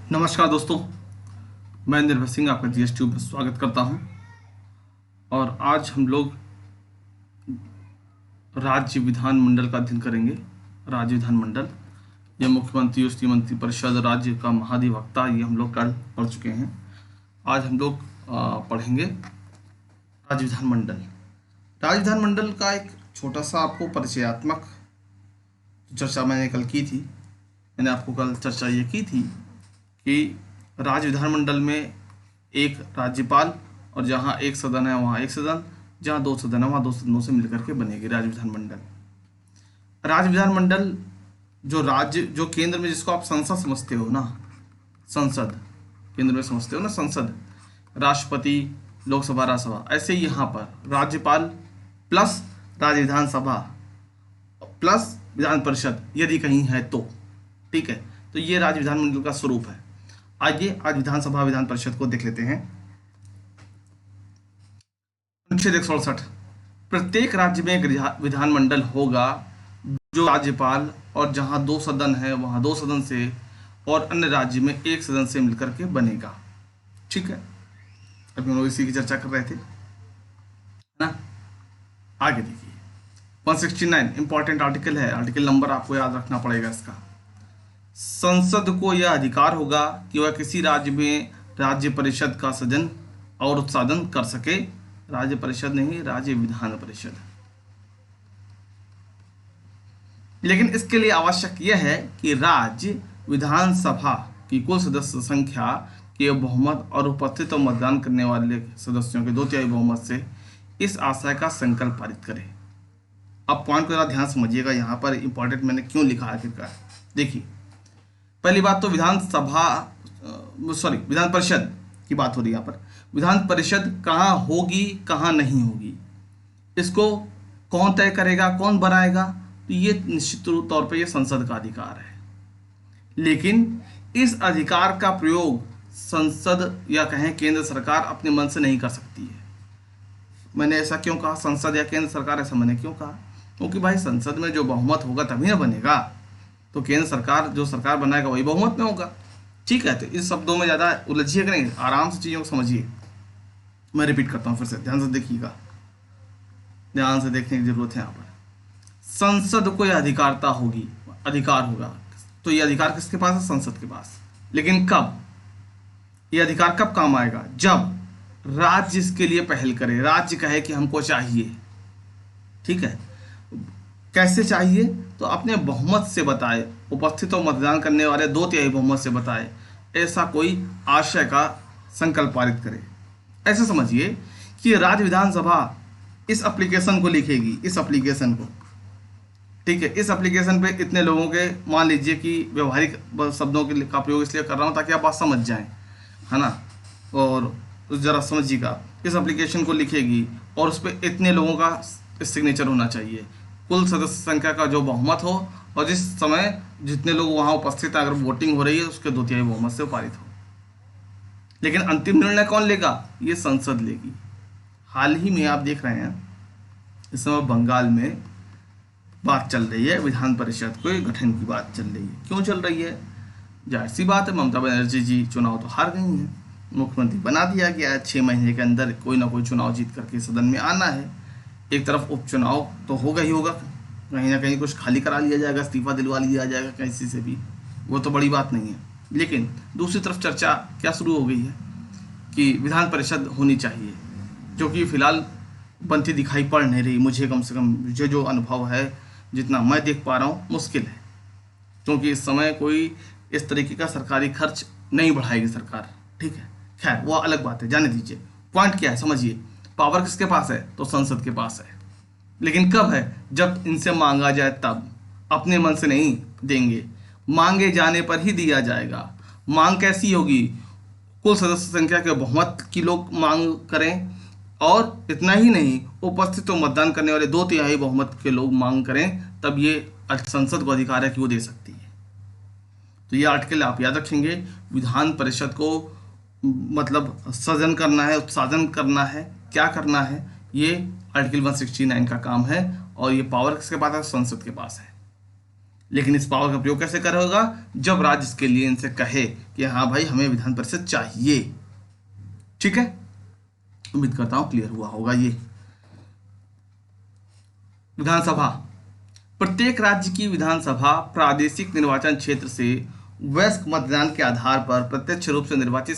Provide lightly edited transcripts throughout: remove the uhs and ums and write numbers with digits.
नमस्कार दोस्तों, मैं निर्भय सिंह आपका जीएसटी में स्वागत करता हूं। और आज हम लोग राज्य विधानमंडल का अध्ययन करेंगे। राज्य विधानमंडल, यह मुख्यमंत्री और श्री मंत्री परिषद राज्य का महाधिवक्ता, ये हम लोग कल पढ़ चुके हैं। आज हम लोग पढ़ेंगे राज्य विधानमंडल। राज्य विधानमंडल का एक छोटा सा आपको परिचयात्मक चर्चा मैंने कल की थी। मैंने आपको कल चर्चा ये की थी कि राज्य विधानमंडल में एक राज्यपाल, और जहाँ एक सदन है वहाँ एक सदन, जहाँ दो सदन है वहाँ दो सदनों से मिलकर के बनेगी राज्य विधानमंडल। राज्य विधानमंडल जो केंद्र में, जिसको आप संसद समझते हो ना, संसद केंद्र में समझते हो ना, संसद, राष्ट्रपति, लोकसभा, राज्यसभा, ऐसे ही यहाँ पर राज्यपाल प्लस राज्य विधानसभा प्लस विधान परिषद यदि कहीं है तो, ठीक है। तो ये राज्य विधानमंडल का स्वरूप है। आइए आज विधानसभा विधान परिषद को देख लेते हैं। अनुच्छेद 168, प्रत्येक राज्य में एक विधानमंडल होगा जो राज्यपाल और जहां दो सदन है वहां दो सदन से और अन्य राज्य में एक सदन से मिलकर के बनेगा, ठीक है। अभी हम लोग इसी की चर्चा कर रहे थे ना। आगे देखिए 169 इंपॉर्टेंट आर्टिकल है, आर्टिकल नंबर आपको याद रखना पड़ेगा इसका। संसद को यह अधिकार होगा कि वह किसी राज्य में राज्य परिषद का सृजन और उत्साधन कर सके। राज्य परिषद नहीं, राज्य विधान परिषद। लेकिन इसके लिए आवश्यक यह है कि राज्य विधानसभा की कुल सदस्य संख्या के बहुमत और उपस्थित और मतदान करने वाले सदस्यों के 2/3 बहुमत से इस आशय का संकल्प पारित करे। अब पॉइंट को जरा ध्यान समझिएगा, यहाँ पर इंपॉर्टेंट मैंने क्यों लिखा है आखिरकार। देखिए, पहली बात तो विधान परिषद की बात हो रही है। यहाँ पर विधान परिषद कहाँ होगी कहाँ नहीं होगी, इसको कौन तय करेगा, कौन बनाएगा, तो ये निश्चित तौर पे ये संसद का अधिकार है। लेकिन इस अधिकार का प्रयोग संसद या कहें केंद्र सरकार अपने मन से नहीं कर सकती है। मैंने ऐसा क्यों कहा, संसद या केंद्र सरकार, ऐसा मैंने क्यों कहा, क्योंकि भाई संसद में जो बहुमत होगा तभी ना बनेगा। तो केंद्र सरकार जो सरकार बनाएगा वही बहुमत में होगा, ठीक है। तो इस शब्दों में ज़्यादा उलझिएगा नहीं, आराम से चीज़ों को समझिए। मैं रिपीट करता हूँ फिर से, ध्यान से देखिएगा, ध्यान से देखने की जरूरत है। यहाँ पर संसद को यह अधिकार होगा, तो ये अधिकार किसके पास है? संसद के पास। लेकिन कब ये अधिकार कब काम आएगा? जब राज्य इसके लिए पहल करे, राज्य कहे कि हमको चाहिए, ठीक है। कैसे चाहिए? तो अपने बहुमत से बताए, उपस्थित और मतदान करने वाले 2/3 बहुमत से बताए, ऐसा कोई आशय का संकल्प पारित करे। ऐसे समझिए कि राज्य विधानसभा इस एप्लीकेशन को लिखेगी, इस एप्लीकेशन को, ठीक है। इस एप्लीकेशन पे इतने लोगों के, मान लीजिए कि व्यवहारिक शब्दों का प्रयोग इसलिए कर रहा हूँ ताकि आप बात समझ जाएं, है ना। और ज़रा समझिएगा, इस एप्लीकेशन को लिखेगी और उस पर इतने लोगों का सिग्नेचर होना चाहिए, कुल सदस्य संख्या का जो बहुमत हो, और जिस समय जितने लोग वहाँ उपस्थित हैं, अगर वोटिंग हो रही है उसके 2/3 बहुमत से पारित हो। लेकिन अंतिम निर्णय कौन लेगा? ये संसद लेगी। हाल ही में आप देख रहे हैं, इस समय बंगाल में बात चल रही है, विधान परिषद के गठन की बात चल रही है। क्यों चल रही है? जाहिर सी बात है, ममता बनर्जी जी चुनाव तो हार गई हैं, मुख्यमंत्री बना दिया गया है, 6 महीने के अंदर कोई ना कोई चुनाव जीत करके सदन में आना है। एक तरफ उपचुनाव तो होगा ही होगा, कहीं ना कहीं कुछ खाली करा लिया जाएगा, इस्तीफा दिलवा लिया जाएगा किसी से भी, वो तो बड़ी बात नहीं है। लेकिन दूसरी तरफ चर्चा क्या शुरू हो गई है कि विधान परिषद होनी चाहिए, जो कि फिलहाल बनती दिखाई पड़ नहीं रही। मुझे कम से कम मुझे जो अनुभव है, जितना मैं देख पा रहा हूँ, मुश्किल है, क्योंकि इस समय कोई इस तरीके का सरकारी खर्च नहीं बढ़ाएगी सरकार, ठीक है। खैर वो अलग बात है, जाने दीजिए। पॉइंट क्या है समझिए, पावर किसके पास है? तो संसद के पास है। लेकिन कब है? जब इनसे मांगा जाए तब, अपने मन से नहीं देंगे, मांगे जाने पर ही दिया जाएगा। मांग कैसी होगी? कुल सदस्य संख्या के बहुमत की लोग मांग करें, और इतना ही नहीं, उपस्थित और मतदान करने वाले 2/3 बहुमत के लोग मांग करें, तब ये संसद को अधिकार है कि वो दे सकती है। तो ये आर्टिकल आप याद रखेंगे। विधान परिषद को मतलब सृजन करना है, उत्साधन करना है, क्या करना है, ये आर्टिकल 169 का काम है। और ये पावर किसके पास है? संसद के पास है। लेकिन इस पावर का प्रयोग कैसे करेगा? जब राज्य इसके लिए इनसे कहे कि हाँ भाई हमें विधान परिषद चाहिए। ठीक है, उम्मीद करता हूं क्लियर हुआ होगा ये। विधानसभा, प्रत्येक राज्य की विधानसभा प्रादेशिक निर्वाचन क्षेत्र से वयस्क मतदान के आधार पर प्रत्यक्ष रूप से निर्वाचित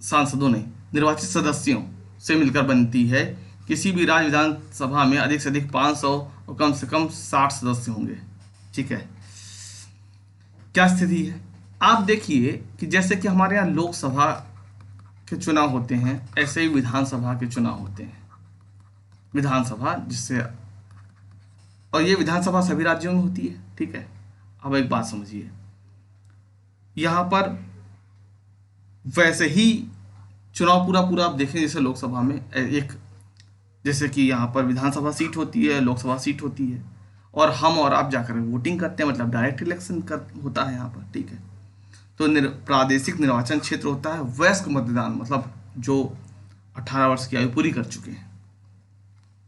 सांसदों ने निर्वाचित सदस्यों से मिलकर बनती है। किसी भी राज्य विधानसभा में अधिक से अधिक 500 और कम से कम 60 सदस्य होंगे। ठीक है, क्या स्थिति है? आप देखिए कि जैसे कि हमारे यहाँ लोकसभा के चुनाव होते हैं, ऐसे ही विधानसभा के चुनाव होते हैं। विधानसभा जिससे, और ये विधानसभा सभी राज्यों में होती है। ठीक है, अब एक बात समझिए, यहाँ पर वैसे ही चुनाव पूरा पूरा आप देखें जैसे लोकसभा में एक, जैसे कि यहाँ पर विधानसभा सीट होती है, लोकसभा सीट होती है, और हम और आप जाकर वोटिंग करते हैं, मतलब डायरेक्ट इलेक्शन होता है यहाँ पर। ठीक है, तो प्रादेशिक निर्वाचन क्षेत्र होता है वयस्क मतदान, मतलब जो 18 वर्ष की आयु पूरी कर चुके हैं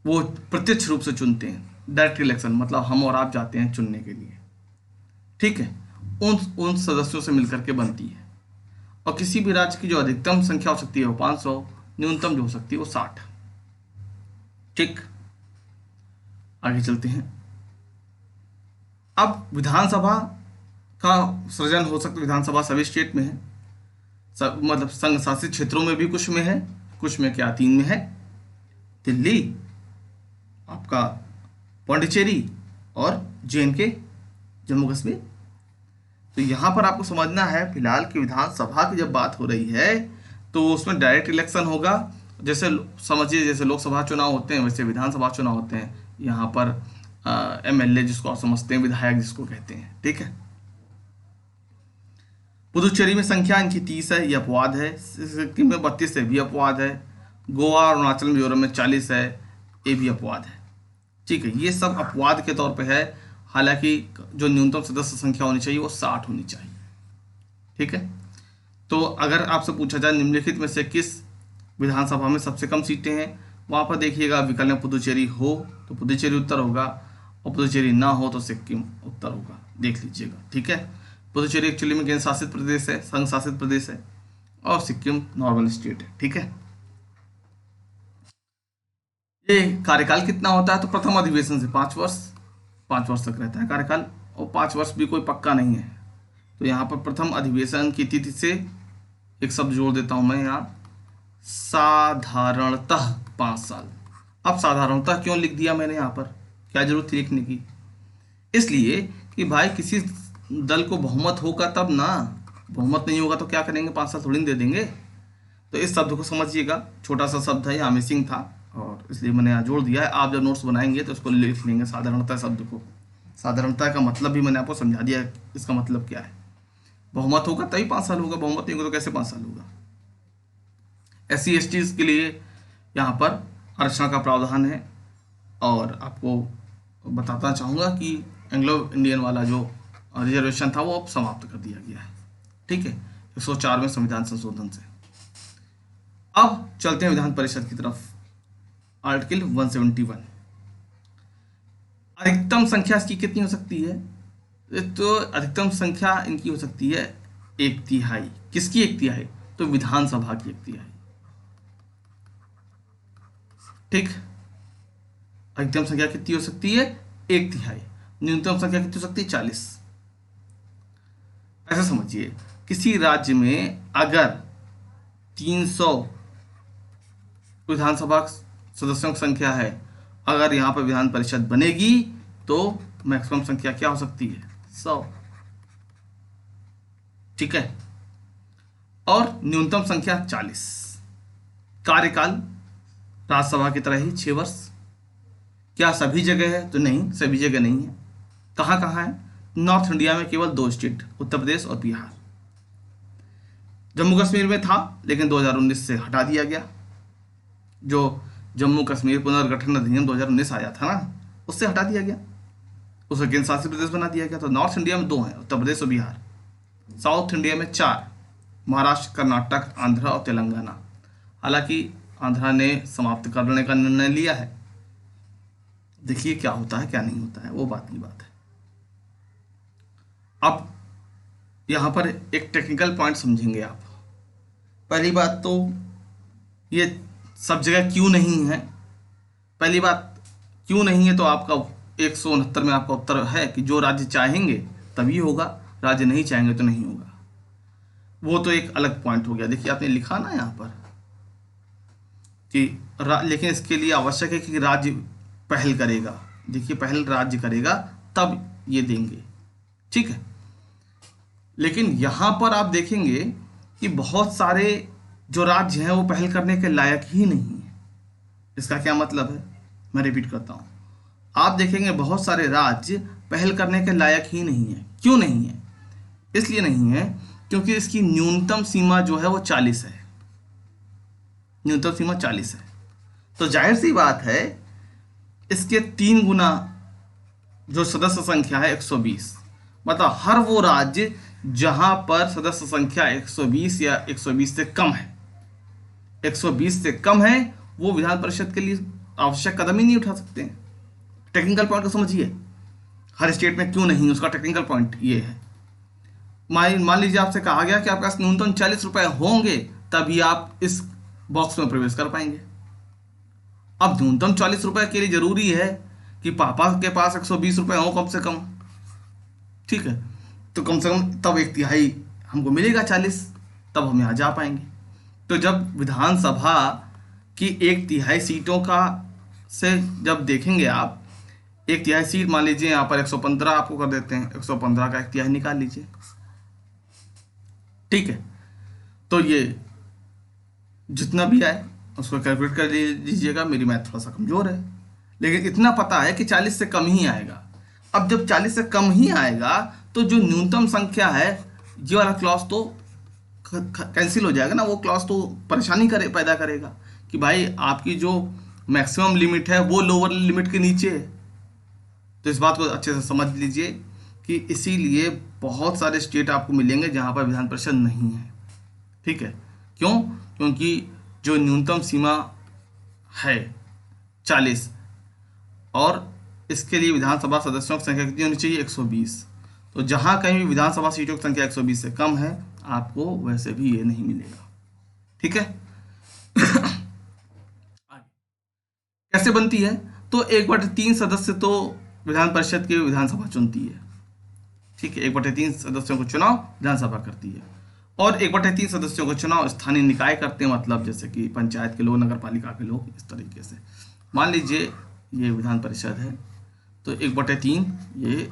वो प्रत्यक्ष रूप से चुनते हैं। डायरेक्ट इलेक्शन मतलब हम और आप जाते हैं चुनने के लिए। ठीक है, उन सदस्यों से मिलकर के बनती है। और किसी भी राज्य की जो अधिकतम संख्या हो सकती है वो 500, न्यूनतम जो हो सकती है वो 60। ठीक, आगे चलते हैं। अब विधानसभा का सृजन हो सकता है, विधानसभा सभी स्टेट में है, मतलब संघ शासित क्षेत्रों में भी कुछ में है, कुछ में क्या 3 में है, दिल्ली, आपका पौंडीचेरी और जे-एंड-के, जम्मू कश्मीर। तो यहाँ पर आपको समझना है फिलहाल कि विधानसभा की जब बात हो रही है तो उसमें डायरेक्ट इलेक्शन होगा। जैसे समझिए जैसे लोकसभा चुनाव होते हैं वैसे विधानसभा चुनाव होते हैं। यहाँ पर एमएलए जिसको आप समझते हैं, विधायक जिसको कहते हैं। ठीक है, पुदुचेरी में संख्या इनकी 30 है, ये अपवाद है। सिक्किम में 32 है, भी अपवाद है। गोवा और अरुणाचल मिजोरम में 40 है, ये भी अपवाद है। ठीक है, ये सब अपवाद के तौर पे है, हालांकि जो न्यूनतम सदस्य संख्या होनी चाहिए वो 60 होनी चाहिए। ठीक है, तो अगर आपसे पूछा जाए निम्नलिखित में से किस विधानसभा में सबसे कम सीटें हैं, वहाँ पर देखिएगा विकल्प में पुदुचेरी हो तो पुदुचेरी उत्तर होगा, और पुदुचेरी ना हो तो सिक्किम उत्तर होगा, देख लीजिएगा। ठीक है, पुदुचेरी एक्चुअली में केंद्र शासित प्रदेश है, संघ शासित प्रदेश है, और सिक्किम नॉर्मल स्टेट है। ठीक है, ये कार्यकाल कितना होता है? तो प्रथम अधिवेशन से 5 वर्ष, 5 वर्ष तक रहता है कार्यकाल, और 5 वर्ष भी कोई पक्का नहीं है। तो यहाँ पर प्रथम अधिवेशन की तिथि से एक शब्द जोड़ देता हूँ मैं यहाँ, साधारणतः 5 साल। अब साधारणतः क्यों लिख दिया मैंने यहाँ पर, क्या जरूरत थी लिखने की? इसलिए कि भाई किसी दल को बहुमत होगा तब ना, बहुमत नहीं होगा तो क्या करेंगे, 5 साल थोड़ी दे देंगे। तो इस शब्द को समझिएगा, छोटा सा शब्द है, यहाँ मिसिंग था और इसलिए मैंने यहाँ जोड़ दिया है। आप जब नोट्स बनाएंगे तो इसको लिख लेंगे साधारणतः शब्द को। साधारणतः का मतलब भी मैंने आपको समझा दिया है, इसका मतलब क्या है। बहुमत होगा तभी 5 साल होगा, बहुमत नहीं होगा तो कैसे 5 साल होगा। SC ST के लिए यहाँ पर आरक्षण का प्रावधान है, और आपको बताना चाहूँगा कि एंग्लो इंडियन वाला जो रिजर्वेशन था वो अब समाप्त कर दिया गया है। ठीक है, 104 में संविधान संशोधन से। अब चलते हैं विधान परिषद की तरफ। आर्टिकल 171, अधिकतम संख्या इसकी कितनी हो सकती है? तो अधिकतम संख्या इनकी हो सकती है 1/3। किसकी 1/3? तो विधानसभा की 1/3। ठीक, अधिकतम संख्या कितनी हो सकती है? 1/3। न्यूनतम संख्या कितनी हो सकती है? 40। ऐसा समझिए किसी राज्य में अगर 300 विधानसभा सदस्यों की संख्या है, अगर यहाँ पर विधान परिषद बनेगी तो मैक्सिमम संख्या क्या हो सकती है? 100। ठीक है, और न्यूनतम संख्या 40। कार्यकाल राज्यसभा की तरह ही 6 वर्ष। क्या सभी जगह है? तो नहीं, सभी जगह नहीं है। कहाँ कहाँ है? नॉर्थ इंडिया में केवल 2 स्टेट, उत्तर प्रदेश और बिहार। जम्मू कश्मीर में था लेकिन 2019 से हटा दिया गया। जो जम्मू कश्मीर पुनर्गठन अधिनियम 2019 आया था ना, उससे हटा दिया गया, उसे केंद्र शासित प्रदेश बना दिया गया। तो नॉर्थ इंडिया में 2 हैं, उत्तर प्रदेश और बिहार। साउथ इंडिया में 4, महाराष्ट्र, कर्नाटक, आंध्र और तेलंगाना। हालांकि आंध्रा ने समाप्त करने का निर्णय लिया है, देखिए क्या होता है क्या नहीं होता है, वो बात की बात है। अब यहाँ पर एक टेक्निकल पॉइंट समझेंगे आप। पहली बात तो ये सब जगह क्यों नहीं है। पहली बात, क्यों नहीं है तो आपका 169 में आपका उत्तर है कि जो राज्य चाहेंगे तभी होगा, राज्य नहीं चाहेंगे तो नहीं होगा। वो तो एक अलग पॉइंट हो गया। देखिए आपने लिखा ना यहाँ पर कि लेकिन इसके लिए आवश्यक है कि राज्य पहल करेगा। देखिए पहल राज्य करेगा तब ये देंगे, ठीक है। लेकिन यहाँ पर आप देखेंगे कि बहुत सारे जो राज्य हैं वो पहल करने के लायक ही नहीं है। इसका क्या मतलब है, मैं रिपीट करता हूँ। आप देखेंगे बहुत सारे राज्य पहल करने के लायक ही नहीं है। क्यों नहीं है? इसलिए नहीं है क्योंकि इसकी न्यूनतम सीमा जो है वो 40 है। न्यूनतम सीमा 40 है, तो जाहिर सी बात है इसके 3 गुना जो सदस्य संख्या है 120, मतलब हर वो राज्य जहां पर सदस्य संख्या 120 या 120 से कम है, 120 से कम है, वो विधान परिषद के लिए आवश्यक कदम ही नहीं उठा सकते हैं। टेक्निकल पॉइंट को समझिए, हर स्टेट में क्यों नहीं, उसका टेक्निकल पॉइंट ये है। मान लीजिए आपसे कहा गया कि आपके पास न्यूनतम 40 रुपए होंगे तभी आप इस बॉक्स में प्रवेश कर पाएंगे। अब न्यूनतम 40 रुपए के लिए जरूरी है कि पापा के पास 120 रुपए हो कम से कम, ठीक है। तो कम से कम तब 1/3 हमको मिलेगा 40, तब हम यहाँ जा पाएंगे। तो जब विधानसभा की 1/3 सीटों का से जब देखेंगे आप, 1/3 सीट मान लीजिए यहाँ पर 115 आपको कर देते हैं, 115 का 1/3 निकाल लीजिए, ठीक है। तो ये जितना भी आए उसको कैलकुलेट कर लीजिएगा, मेरी मैथ थोड़ा सा कमजोर है, लेकिन इतना पता है कि 40 से कम ही आएगा। अब जब 40 से कम ही आएगा तो जो न्यूनतम संख्या है, ये वाला क्लॉज तो कैंसिल हो जाएगा ना। वो क्लॉज तो परेशानी पैदा करेगा कि भाई आपकी जो मैक्सिमम लिमिट है वो लोअर लिमिट के नीचे है। तो इस बात को अच्छे से समझ लीजिए कि इसीलिए बहुत सारे स्टेट आपको मिलेंगे जहां पर विधान परिषद नहीं है, ठीक है। क्यों? क्योंकि जो न्यूनतम सीमा है 40 और इसके लिए विधानसभा सदस्यों की संख्या कितनी होनी चाहिए, 120। तो जहां कहीं भी विधानसभा सीटों की संख्या 120 से कम है, आपको वैसे भी ये नहीं मिलेगा, ठीक है। कैसे बनती है? तो 1/3 सदस्य तो विधान परिषद की विधानसभा चुनती है, ठीक है। 1/3 सदस्यों को चुनाव विधानसभा करती है, और 1/3 सदस्यों को चुनाव स्थानीय निकाय करते हैं, मतलब जैसे कि पंचायत के लोग, नगर पालिका के लोग, इस तरीके से। मान लीजिए ये विधान परिषद है, तो 1/3 ये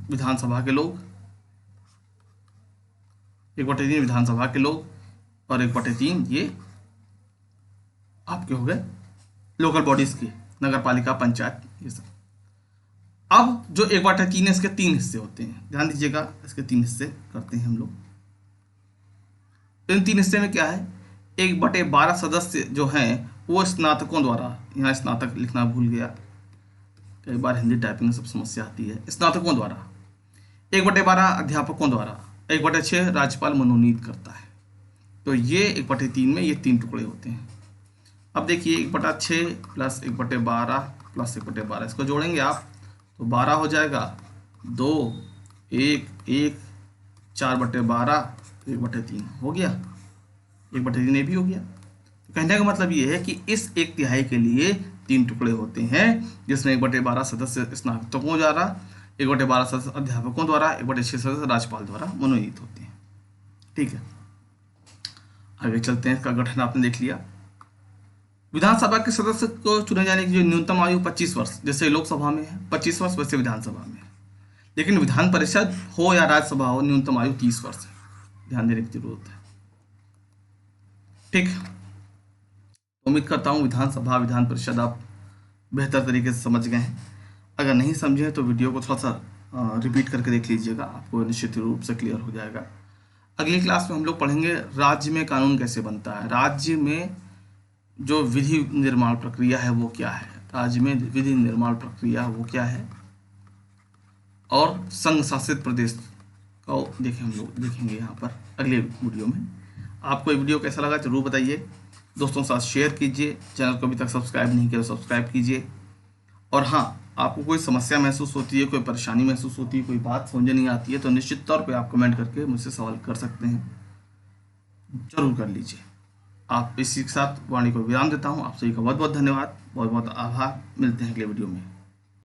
विधानसभा के लोग, 1/3 विधानसभा के लोग, और 1/3 ये आपके हो गए लोकल बॉडीज के, नगर पालिका, पंचायत, ये सब। अब जो 1/3 है इसके 3 हिस्से होते हैं, ध्यान दीजिएगा, इसके 3 हिस्से करते हैं हम लोग। इन 3 हिस्से में क्या है, 1/12 सदस्य जो हैं वो स्नातकों द्वारा, यहाँ स्नातक लिखना भूल गया, कई बार हिंदी टाइपिंग में सब समस्या आती है, स्नातकों द्वारा, 1/12 अध्यापकों द्वारा, 1/6 राज्यपाल मनोनीत करता है। तो ये 1/3 में ये 3 टुकड़े होते हैं। अब देखिए 1/6 प्लस 1/12 प्लस 1/12, इसको जोड़ेंगे आप तो 12 हो जाएगा, 2 1 1 4/12 1/3 हो गया, 1/3 ये भी हो गया। तो कहने का मतलब ये है कि इस 1/3 के लिए 3 टुकड़े होते हैं, जिसमें 1/12 सदस्य स्नातकों द्वारा, 1/12 सदस्य अध्यापकों द्वारा, 1/6 सदस्य राज्यपाल द्वारा मनोनीत होते हैं, ठीक है। आगे चलते हैं, इसका गठन आपने देख लिया। विधानसभा के सदस्य को चुने जाने की जो न्यूनतम आयु 25 वर्ष, जैसे लोकसभा में है 25 वर्ष, वैसे विधानसभा में है। लेकिन विधान परिषद हो या राज्यसभा हो, न्यूनतम आयु 30 वर्ष है, ध्यान देने की जरूरत है, ठीक। उम्मीद करता हूँ विधानसभा, विधान परिषद आप बेहतर तरीके से समझ गए हैं। अगर नहीं समझे तो वीडियो को थोड़ा सा रिपीट करके देख लीजिएगा, आपको निश्चित रूप से क्लियर हो जाएगा। अगली क्लास में हम लोग पढ़ेंगे राज्य में कानून कैसे बनता है, राज्य में जो विधि निर्माण प्रक्रिया है वो क्या है, राज्य में विधि निर्माण प्रक्रिया वो क्या है, और संघ शासित प्रदेश को हम लोग देखेंगे यहाँ पर अगले वीडियो में। आपको ये वीडियो कैसा लगा जरूर बताइए, दोस्तों के साथ शेयर कीजिए, चैनल को अभी तक सब्सक्राइब नहीं किया तो सब्सक्राइब कीजिए, और हाँ, आपको कोई समस्या महसूस होती है, कोई परेशानी महसूस होती है, कोई बात समझ नहीं आती है, तो निश्चित तौर पे आप कमेंट करके मुझसे सवाल कर सकते हैं, जरूर कर लीजिए। आप इसी के साथ वाणी को विराम देता हूँ। आप सभी का बहुत बहुत धन्यवाद, बहुत बहुत आभार। मिलते हैं अगले वीडियो में।